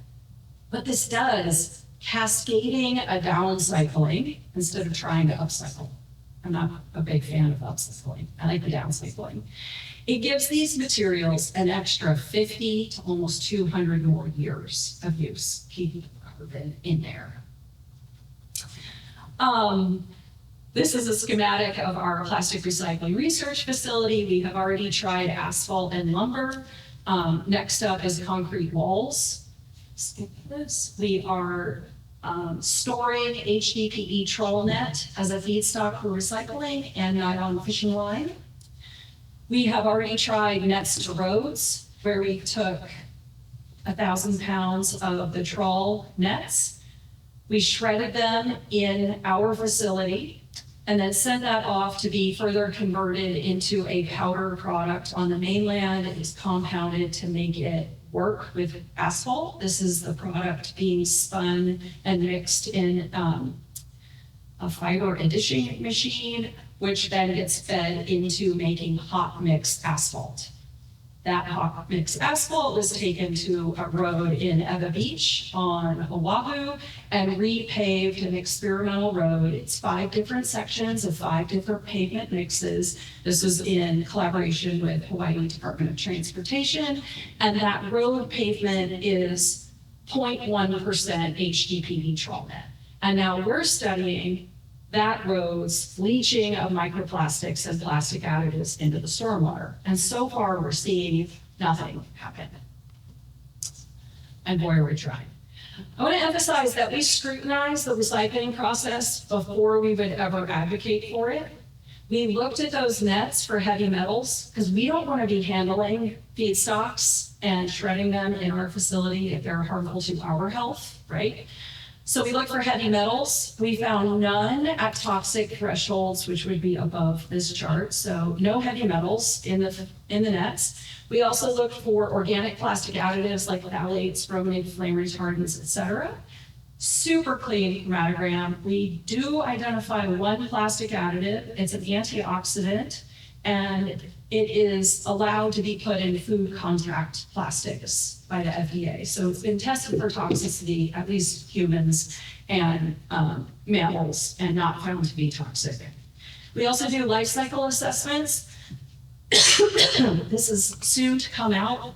What this does, cascading a downcycling instead of trying to upcycle. I'm not a big fan of upcycling. I like the downcycling. It gives these materials an extra 50 to almost 200 more years of use, keeping the carbon in there. This is a schematic of our plastic recycling research facility. We have already tried asphalt and lumber. Next up is concrete walls. Skip this. We are storing HDPE trawl net as a feedstock for recycling and nylon fishing line. We have already tried nets to roads, where we took 1,000 pounds of the trawl nets. We shredded them in our facility and then sent that off to be further converted into a powder product on the mainland. It is compounded to make it work with asphalt. This is the product being spun and mixed in a fiber addition machine, which then gets fed into making hot mix asphalt. That hot mix asphalt was taken to a road in Eva Beach on Oahu and repaved an experimental road. It's 5 different sections of 5 different pavement mixes. This was in collaboration with Hawaii Department of Transportation. And that road pavement is 0.1% HDPE trawl net. And now we're studying that road's leaching of microplastics and plastic additives into the stormwater. And so far, we're seeing nothing happen. And boy, are we trying. I want to emphasize that we scrutinize the recycling process before we would ever advocate for it. We looked at those nets for heavy metals because we don't want to be handling feedstocks and shredding them in our facility if they're harmful to our health, right? So we looked for heavy metals. We found none at toxic thresholds, which would be above this chart. So no heavy metals in the nets. We also looked for organic plastic additives like phthalates, brominated flame retardants, et cetera. Super clean chromatogram. We do identify one plastic additive. It's an antioxidant, and it is allowed to be put in food contact plastics by the FDA. So it's been tested for toxicity, at least humans and mammals, and not found to be toxic. We also do life cycle assessments. This is soon to come out.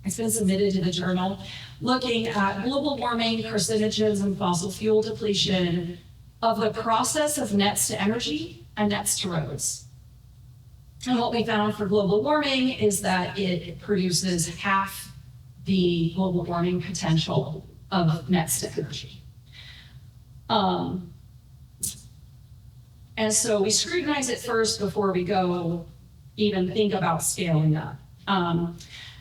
It's been submitted to the journal, looking at global warming, carcinogens, and fossil fuel depletion of the process of nets to energy and nets to roads. And what we found for global warming is that it produces half the global warming potential of nets to energy. And so we scrutinize it first before we go even think about scaling up.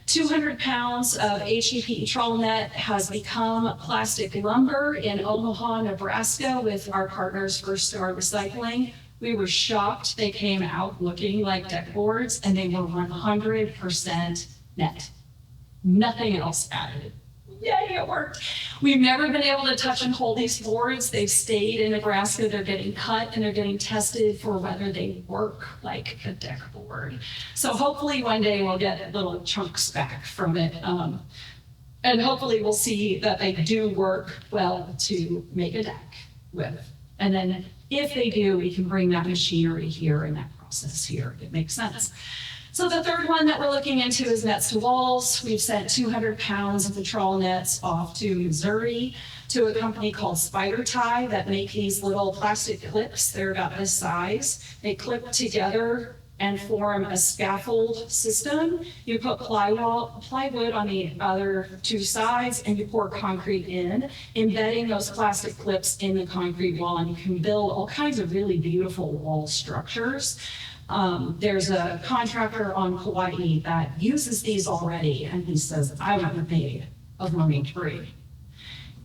200 pounds of HEP trawl net has become plastic lumber in Omaha, Nebraska with our partners First Star Recycling. We were shocked. They came out looking like deck boards and they were 100% net. Nothing else added. Yay, it worked. We've never been able to touch and hold these boards. They've stayed in Nebraska. They're getting cut and they're getting tested for whether they work like a deck board. So hopefully one day we'll get little chunks back from it. And hopefully we'll see that they do work well to make a deck with. And then if they do, we can bring that machinery here and that process here. It makes sense. So the third one that we're looking into is nets to walls. We've sent 200 pounds of the trawl nets off to Missouri to a company called Spider Tie that make these little plastic clips. They're about this size. They clip together and form a scaffold system. You put plywood on the other two sides and you pour concrete in, embedding those plastic clips in the concrete wall, and you can build all kinds of really beautiful wall structures. There's a contractor on Hawaii that uses these already, and he says, I want them made of Marine debris.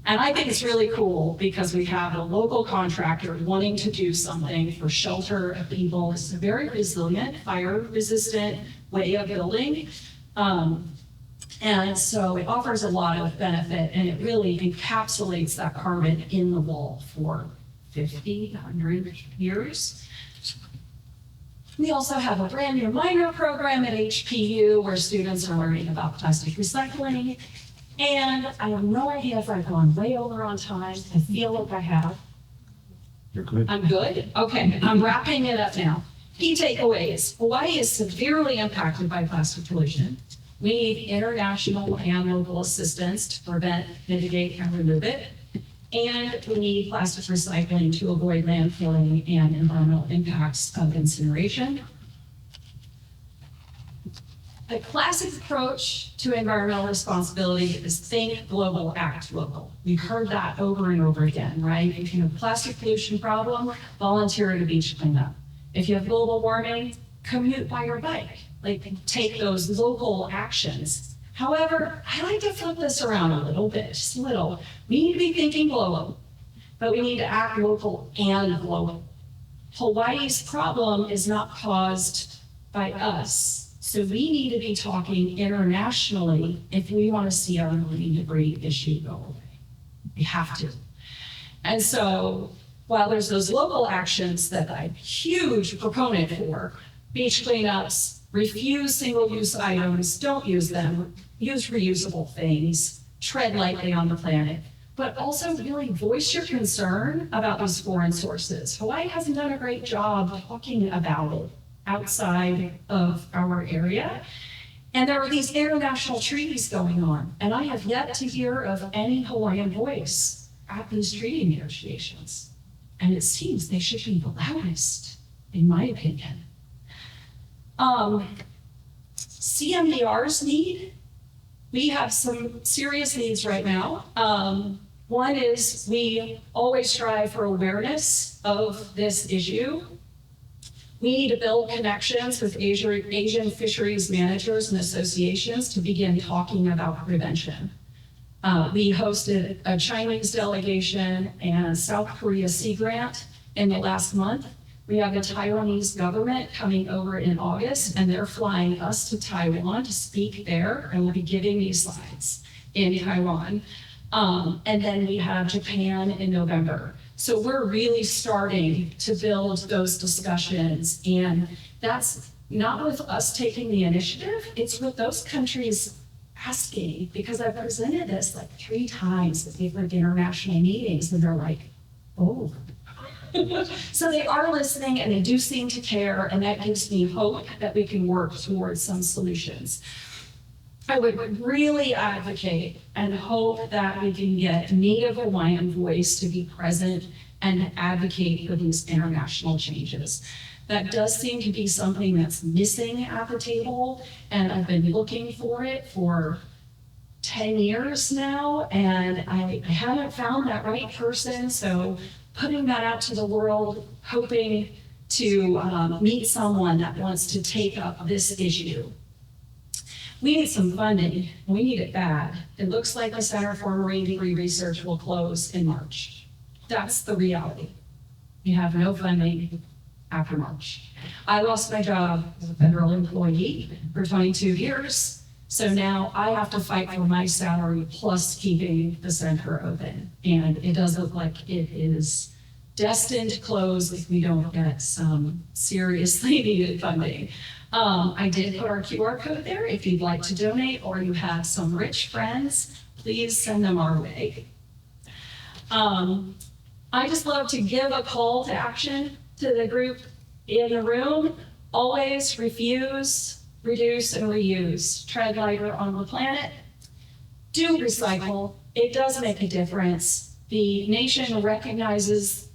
And I think it's really cool because we have a local contractor wanting to do something for shelter of people. It's a very resilient, fire-resistant way of building. And so it offers a lot of benefit, and it really encapsulates that carbon in the wall for 50, 100 years. We also have a brand new minor program at HPU where students are learning about plastic recycling. And I have no idea if I've gone way over on time. I feel like I have. You're good. I'm good? Okay, I'm wrapping it up now. Key takeaways. Hawaii is severely impacted by plastic pollution. We need international and local assistance to prevent, mitigate, and remove it. And we need plastic recycling to avoid landfilling and environmental impacts of incineration. The classic approach to environmental responsibility is think global, act local. We've heard that over and over again, right? If you have a plastic pollution problem, volunteer at a beach cleanup. If you have global warming, commute by your bike. Like, take those local actions. However, I like to flip this around a little bit, just a little. We need to be thinking global, but we need to act local and global. Hawaii's problem is not caused by us, so we need to be talking internationally if we want to see our marine debris issue go away. We have to. And so while there's those local actions that I'm a huge proponent for, beach cleanups, refuse single-use items, don't use them, use reusable things, tread lightly on the planet, but also really voice your concern about these foreign sources. Hawaii hasn't done a great job talking about it outside of our area. And there are these international treaties going on, and I have yet to hear of any Hawaiian voice at these treaty negotiations. And it seems they should be the loudest, in my opinion. CMDR's need, we have some serious needs right now. One is we always strive for awareness of this issue. We need to build connections with Asian fisheries managers and associations to begin talking about prevention. We hosted a Chinese delegation and South Korea Sea Grant in the last month. We have the Taiwanese government coming over in August, and they're flying us to Taiwan to speak there, and we'll be giving these slides in Taiwan. And then we have Japan in November. So we're really starting to build those discussions, and that's not with us taking the initiative, it's with those countries asking, because I've presented this like 3 times at different international meetings, and they're like, oh. So they are listening and they do seem to care, and that gives me hope that we can work towards some solutions. I would really advocate and hope that we can get Native Hawaiian voice to be present and advocate for these international changes. That does seem to be something that's missing at the table, and I've been looking for it for 10 years now, and I haven't found that right person, so putting that out to the world, hoping to meet someone that wants to take up this issue. We need some funding. We need it bad. It looks like the Center for Marine Debris Research will close in March. That's the reality. We have no funding after March. I lost my job as a federal employee for 22 years. So now I have to fight for my salary plus keeping the center open. And it does look like it is destined to close if we don't get some seriously needed funding. I did put our QR code there. If you'd like to donate or you have some rich friends, please send them our way. I just love to give a call to action to the group in the room. Always refuse, reduce, and reuse. Tread lighter on the planet. Do recycle. It does make a difference. The nation recognizes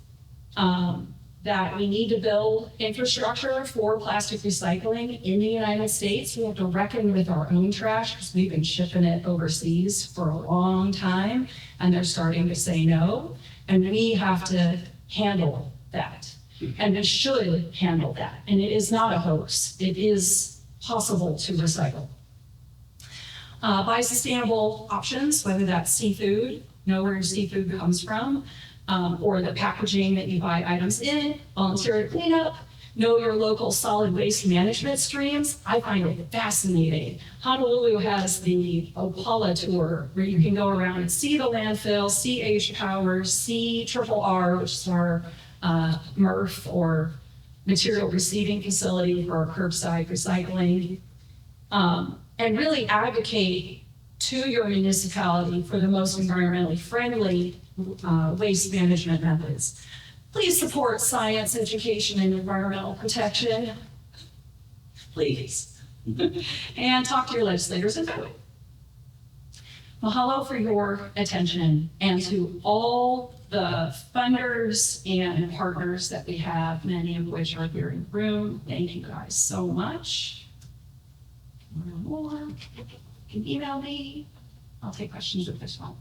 that we need to build infrastructure for plastic recycling in the United States. We have to reckon with our own trash because we've been shipping it overseas for a long time, and they're starting to say no. And we have to handle that. And we should handle that. And it is not a hoax. It is possible to recycle. Buy sustainable options, whether that's seafood, know where your seafood comes from, or the packaging that you buy items in, volunteer cleanup, know your local solid waste management streams. I find it fascinating. Honolulu has the Opala tour where you can go around and see the landfill, see H Powers, see Triple R, which is our MRF or material receiving facility for our curbside recycling, and really advocate to your municipality for the most environmentally friendly waste management methods. Please support science, education, and environmental protection. Please. And talk to your legislators and vote. Mahalo for your attention, and to all the funders and partners that we have, many of which are here in the room. Thank you guys so much. More. You can email me. I'll take questions with this one.